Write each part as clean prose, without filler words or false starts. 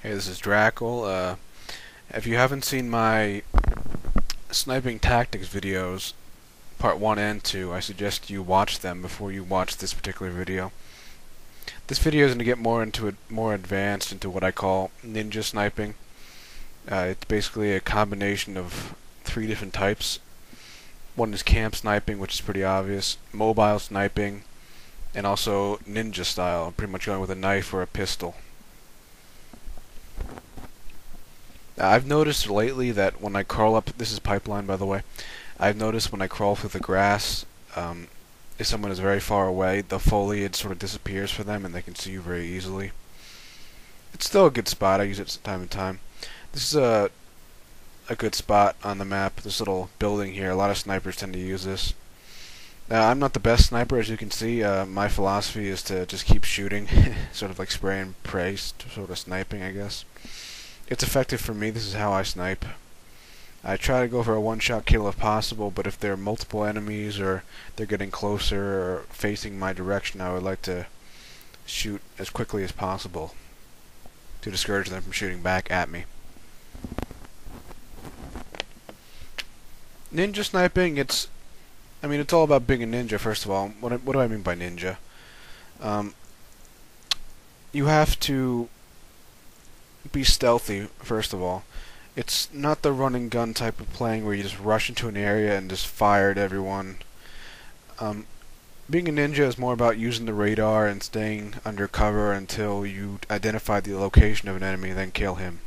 Hey, this is Drackle. If you haven't seen my sniping tactics videos, part 1 and 2, I suggest you watch them before you watch this particular video. This video is going to get more advanced into what I call ninja sniping. It's basically a combination of 3 different types. One is camp sniping, which is pretty obvious, mobile sniping, and also ninja style, pretty much going with a knife or a pistol. I've noticed lately that when I crawl up, this is pipeline by the way, I've noticed when I crawl through the grass, if someone is very far away, the foliage sort of disappears for them and they can see you very easily. It's still a good spot, I use it from time to time. This is a good spot on the map, this little building here. A lot of snipers tend to use this. Now, I'm not the best sniper, as you can see. My philosophy is to just keep shooting, sort of like spray and pray, sort of sniping, I guess. It's effective for me. This is how I snipe. I try to go for a one-shot kill if possible, but if there are multiple enemies or they're getting closer or facing my direction, I would like to shoot as quickly as possible to discourage them from shooting back at me. Ninja sniping, it's all about being a ninja, first of all. What do I mean by ninja? You have to be stealthy, first of all. It's not the run and gun type of playing where you just rush into an area and just fire at everyone. Being a ninja is more about using the radar and staying under cover until you identify the location of an enemy and then kill him.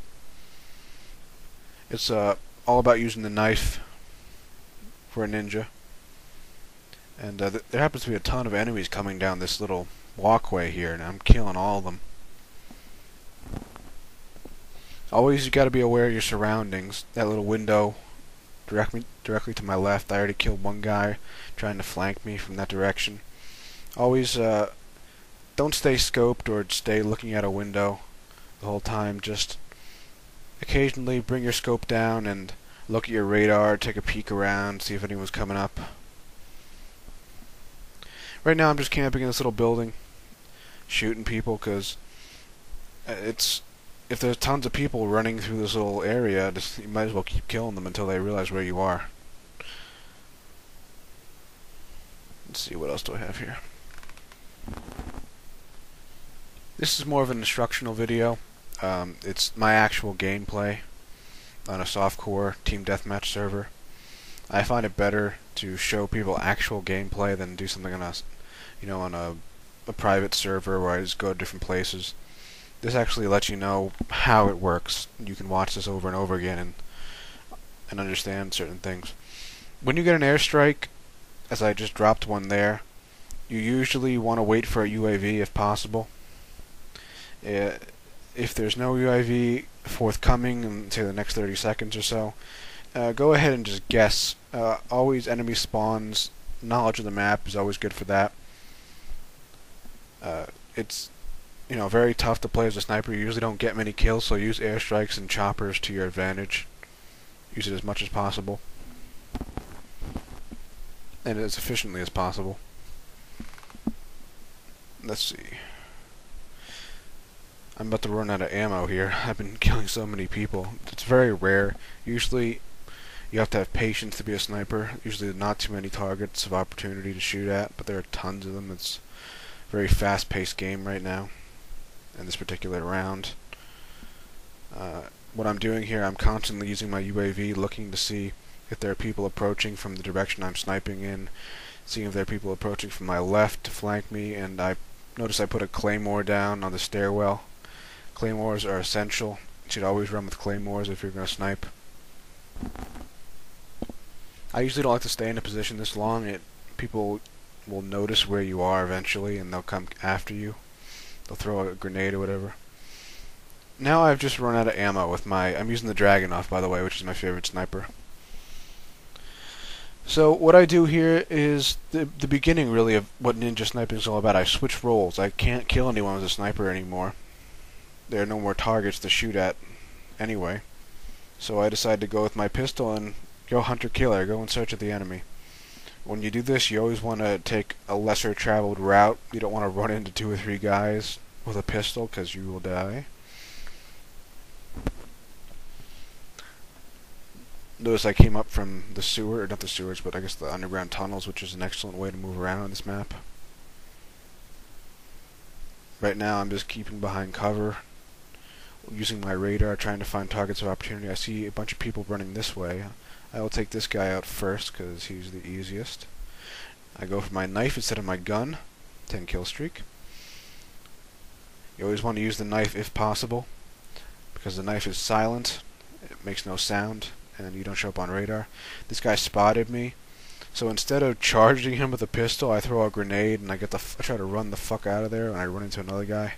It's all about using the knife for a ninja. And there happens to be a ton of enemies coming down this little walkway here, and I'm killing all of them. Always you gotta be aware of your surroundings. That little window directly to my left, I already killed one guy trying to flank me from that direction. Always don't stay scoped or stay looking at a window the whole time. Just occasionally bring your scope down and look at your radar, take a peek around, see if anyone's coming up. Right now I'm just camping in this little building, shooting people, because if there's tons of people running through this little area, you might as well keep killing them until they realize where you are. Let's see, what else do I have here? This is more of an instructional video. It's my actual gameplay on a softcore team deathmatch server. I find it better to show people actual gameplay than do something on a private server where I just go to different places. This actually lets you know how it works. You can watch this over and over again and understand certain things. When you get an airstrike, as I just dropped one there, you usually want to wait for a UAV if possible. If there's no UAV forthcoming in, say, the next 30 seconds or so, go ahead and just guess. Always enemy spawns. Knowledge of the map is always good for that. It's very tough to play as a sniper. You usually don't get many kills, so use airstrikes and choppers to your advantage. Use it as much as possible, and as efficiently as possible. Let's see. I'm about to run out of ammo here. I've been killing so many people. It's very rare. Usually, you have to have patience to be a sniper. Usually, not too many targets of opportunity to shoot at, but there are tons of them. It's a very fast-paced game right now in this particular round. What I'm doing here, I'm constantly using my UAV, looking to see if there are people approaching from the direction I'm sniping in, seeing if there are people approaching from my left to flank me, and I notice I put a claymore down on the stairwell. Claymores are essential. You should always run with claymores if you're going to snipe. I usually don't like to stay in a position this long. People will notice where you are eventually, and they'll come after you. They'll throw a grenade or whatever. Now I've just run out of ammo with I'm using the Dragunov, by the way, which is my favorite sniper. So what I do here is the beginning, really, of what ninja sniping is all about. I switch roles. I can't kill anyone as a sniper anymore. There are no more targets to shoot at anyway. So I decide to go with my pistol and go hunter-killer, go in search of the enemy. When you do this, you always want to take a lesser traveled route. You don't want to run into 2 or 3 guys with a pistol, because you will die. Notice I came up from the sewer, or not the sewers, but I guess the underground tunnels, which is an excellent way to move around on this map. Right now I'm just keeping behind cover, using my radar, trying to find targets of opportunity. I see a bunch of people running this way. I will take this guy out first, because he's the easiest. I go for my knife instead of my gun. 10 kill streak. You always want to use the knife if possible, because the knife is silent, it makes no sound, and you don't show up on radar. This guy spotted me, so instead of charging him with a pistol, I throw a grenade and I try to run the fuck out of there, and I run into another guy.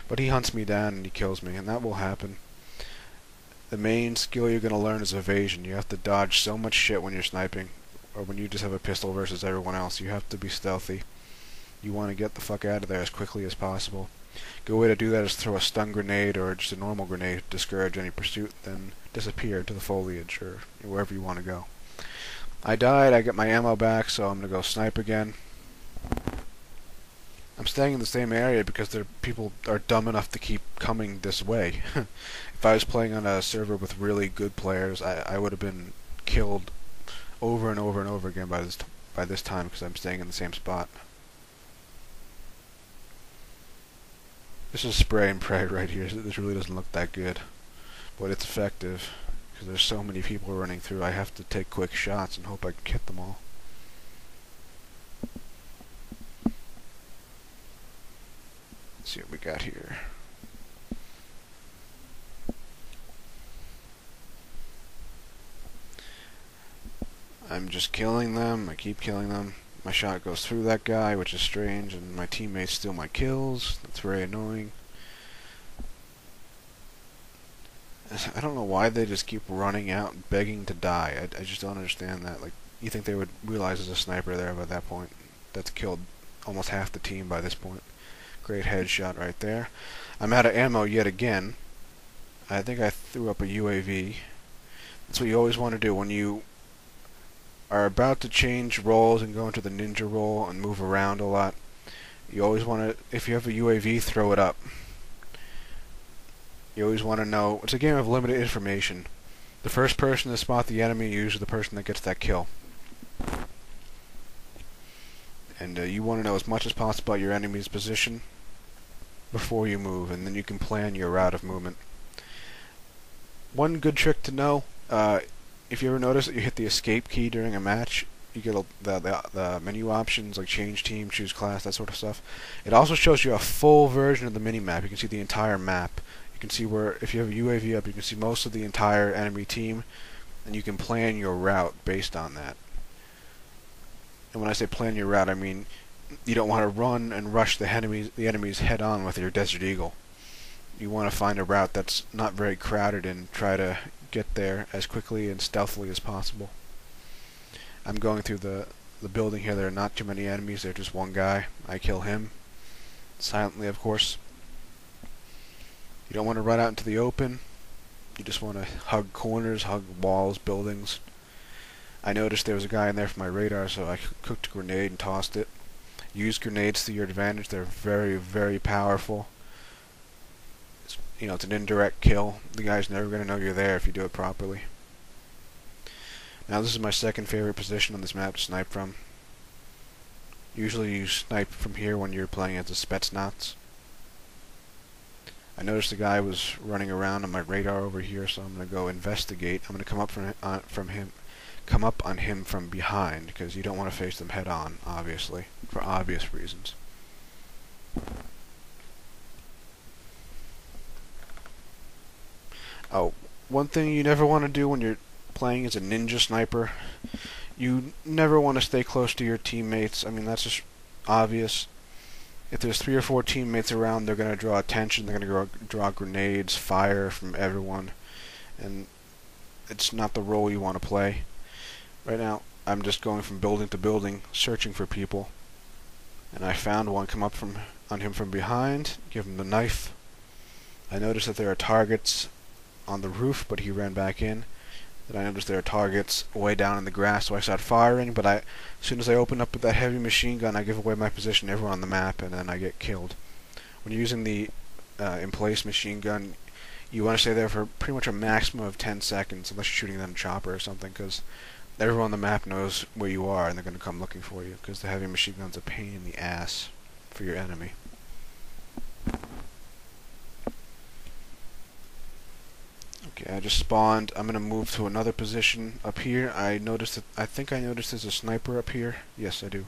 But he hunts me down and he kills me, and that will happen. The main skill you're going to learn is evasion. You have to dodge so much shit when you're sniping, or when you just have a pistol versus everyone else. You have to be stealthy. You want to get the fuck out of there as quickly as possible. A good way to do that is throw a stun grenade or just a normal grenade to discourage any pursuit, then disappear into the foliage or wherever you want to go. I died, I get my ammo back, so I'm going to go snipe again. I'm staying in the same area because people are dumb enough to keep coming this way. If I was playing on a server with really good players, I would have been killed over and over and over again by this time because I'm staying in the same spot. This is spray and pray right here. This really doesn't look that good, but it's effective because there's so many people running through. I have to take quick shots and hope I can hit them all. Let's see what we got here. I'm just killing them. I keep killing them. My shot goes through that guy, which is strange, and my teammates steal my kills. That's very annoying. I don't know why they just keep running out begging to die. I just don't understand that. Like, you think they would realize there's a sniper there by that point. That's killed almost half the team by this point. Great headshot right there. I'm out of ammo yet again. I think I threw up a UAV. That's what you always want to do when you are about to change roles and go into the ninja role and move around a lot. You always want to, if you have a UAV, throw it up. You always want to know, it's a game of limited information. The first person to spot the enemy is usually the person that gets that kill. And you want to know as much as possible about your enemy's position before you move, and then you can plan your route of movement. One good trick to know, if you ever notice that you hit the escape key during a match, you get the menu options like change team, choose class, that sort of stuff. It also shows you a full version of the mini-map. You can see the entire map. You can see where, if you have a UAV up, you can see most of the entire enemy team, and you can plan your route based on that. And when I say plan your route, I mean you don't want to run and rush the enemies head on with your Desert Eagle. You want to find a route that's not very crowded and try to get there as quickly and stealthily as possible. I'm going through the building here. There are not too many enemies. There's just one guy. I kill him. Silently, of course. You don't want to run out into the open. You just want to hug corners, hug walls, buildings. I noticed there was a guy in there for my radar, so I cooked a grenade and tossed it. Use grenades to your advantage. They're very, very powerful. It's an indirect kill. The guy's never going to know you're there if you do it properly. Now this is my second favorite position on this map to snipe from. Usually you snipe from here when you're playing as a Spetsnaz. I noticed the guy was running around on my radar over here, so I'm going to go investigate. I'm going to come up on him from behind, because you don't want to face them head on, obviously, for obvious reasons. Oh, one thing you never want to do when you're playing as a ninja sniper, you never want to stay close to your teammates. I mean, that's just obvious. If there's 3 or 4 teammates around, they're going to draw attention, they're going to draw grenades, fire from everyone, and it's not the role you want to play. Right now, I'm just going from building to building, searching for people, and I found one. Come up on him from behind, give him the knife. I noticed that there are targets on the roof, but he ran back in. Then I noticed there are targets way down in the grass, so I started firing, but as soon as I open up with that heavy machine gun, I give away my position to everyone on the map, and then I get killed. When you're using the in-place machine gun, You want to stay there for pretty much a maximum of 10 seconds, unless you're shooting at a chopper or something, because everyone on the map knows where you are, and they're going to come looking for you, because the heavy machine gun's a pain in the ass for your enemy. Okay, I just spawned. I'm going to move to another position up here. I think I noticed there's a sniper up here. Yes, I do.